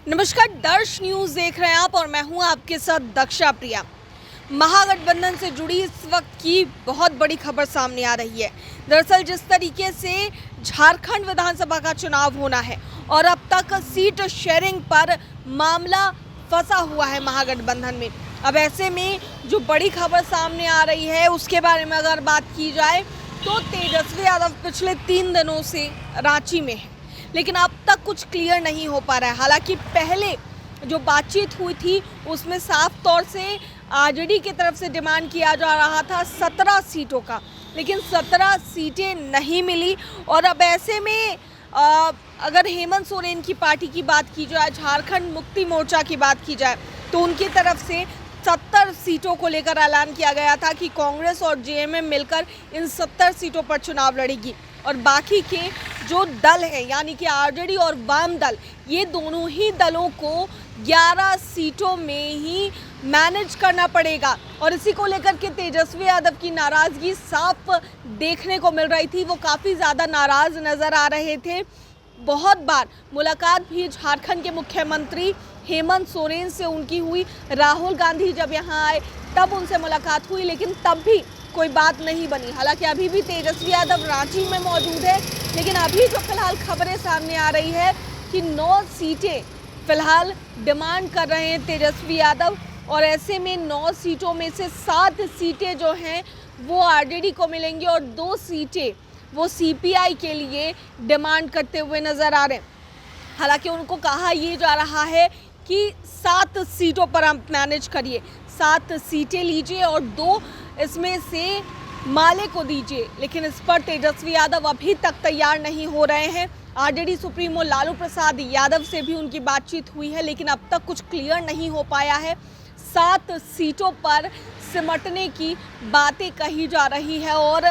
नमस्कार, दर्श न्यूज देख रहे हैं आप और मैं हूं आपके साथ दक्षा प्रिया। महागठबंधन से जुड़ी इस वक्त की बहुत बड़ी खबर सामने आ रही है। दरअसल जिस तरीके से झारखंड विधानसभा का चुनाव होना है और अब तक सीट शेयरिंग पर मामला फंसा हुआ है महागठबंधन में। अब ऐसे में जो बड़ी खबर सामने आ रही है उसके बारे में अगर बात की जाए तो तेजस्वी यादव पिछले 3 दिनों से रांची में है, लेकिन अब तक कुछ क्लियर नहीं हो पा रहा है। हालांकि पहले जो बातचीत हुई थी उसमें साफ तौर से आरजेडी की तरफ से डिमांड किया जा रहा था 17 सीटों का, लेकिन 17 सीटें नहीं मिली। और अब ऐसे में अगर हेमंत सोरेन की पार्टी की बात की जाए, झारखंड मुक्ति मोर्चा की बात की जाए, तो उनकी तरफ से 70 सीटों को लेकर ऐलान किया गया था कि कांग्रेस और जेएमएम मिलकर इन 70 सीटों पर चुनाव लड़ेगी और बाकी के जो दल हैं यानी कि आरजेडी और वाम दल, ये दोनों ही दलों को 11 सीटों में ही मैनेज करना पड़ेगा। और इसी को लेकर के तेजस्वी यादव की नाराज़गी साफ देखने को मिल रही थी। वो काफ़ी ज़्यादा नाराज़ नज़र आ रहे थे। बहुत बार मुलाकात भी झारखंड के मुख्यमंत्री हेमंत सोरेन से उनकी हुई। राहुल गांधी जब यहाँ आए तब उनसे मुलाकात हुई, लेकिन तब भी कोई बात नहीं बनी। हालांकि अभी भी तेजस्वी यादव रांची में मौजूद है, लेकिन अभी जो फिलहाल खबरें सामने आ रही है कि 9 सीटें फिलहाल डिमांड कर रहे हैं तेजस्वी यादव। और ऐसे में 9 सीटों में से 7 सीटें जो हैं वो आरजेडी को मिलेंगी और 2 सीटें वो सीपीआई के लिए डिमांड करते हुए नजर आ रहे हैं। हालांकि उनको कहा ये जा रहा है कि 7 सीटों पर आप मैनेज करिए, 7 सीटें लीजिए और 2 इसमें से माले को दीजिए, लेकिन इस पर तेजस्वी यादव अभी तक तैयार नहीं हो रहे हैं। आरजेडी सुप्रीमो लालू प्रसाद यादव से भी उनकी बातचीत हुई है, लेकिन अब तक कुछ क्लियर नहीं हो पाया है। 7 सीटों पर सिमटने की बातें कही जा रही है और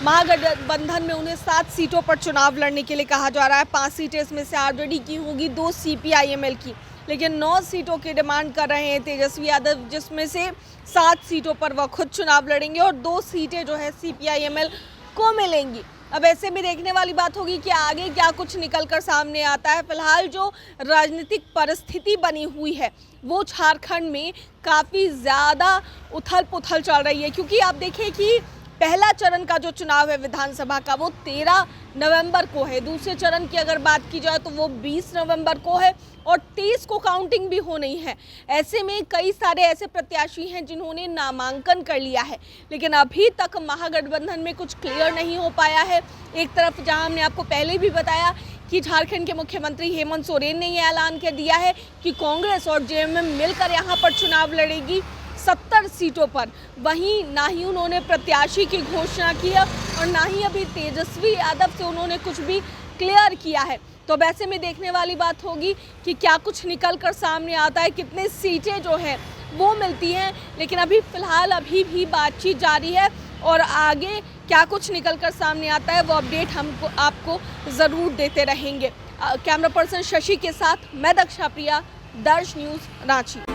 महागठबंधन में उन्हें 7 सीटों पर चुनाव लड़ने के लिए कहा जा रहा है। 5 सीटें इसमें से आरजेडी की होगी, 2 सीपीआईएमएल की, लेकिन 9 सीटों की डिमांड कर रहे हैं तेजस्वी यादव, जिसमें से 7 सीटों पर वह खुद चुनाव लड़ेंगे और 2 सीटें जो है सीपीआईएमएल को मिलेंगी। अब ऐसे में देखने वाली बात होगी कि आगे क्या कुछ निकलकर सामने आता है। फिलहाल जो राजनीतिक परिस्थिति बनी हुई है वो झारखंड में काफ़ी ज़्यादा उथल पुथल चल रही है, क्योंकि आप देखें कि पहला चरण का जो चुनाव है विधानसभा का वो 13 नवंबर को है। दूसरे चरण की अगर बात की जाए तो वो 20 नवंबर को है और 23 को काउंटिंग भी होनी है। ऐसे में कई सारे ऐसे प्रत्याशी हैं जिन्होंने नामांकन कर लिया है, लेकिन अभी तक महागठबंधन में कुछ क्लियर नहीं हो पाया है। एक तरफ जहां हमने आपको पहले भी बताया कि झारखंड के मुख्यमंत्री हेमंत सोरेन ने ये ऐलान कर दिया है कि कांग्रेस और जेएमएम मिलकर यहाँ पर चुनाव लड़ेगी 70 सीटों पर, वहीं ना ही उन्होंने प्रत्याशी की घोषणा की है और ना ही अभी तेजस्वी यादव से उन्होंने कुछ भी क्लियर किया है। तो वैसे में देखने वाली बात होगी कि क्या कुछ निकल कर सामने आता है, कितने सीटें जो हैं वो मिलती हैं। लेकिन अभी फ़िलहाल अभी भी बातचीत जारी है और आगे क्या कुछ निकल कर सामने आता है वो अपडेट हमको आपको ज़रूर देते रहेंगे। कैमरा पर्सन शशि के साथ मैं दक्षा प्रिया, दर्श न्यूज़ रांची।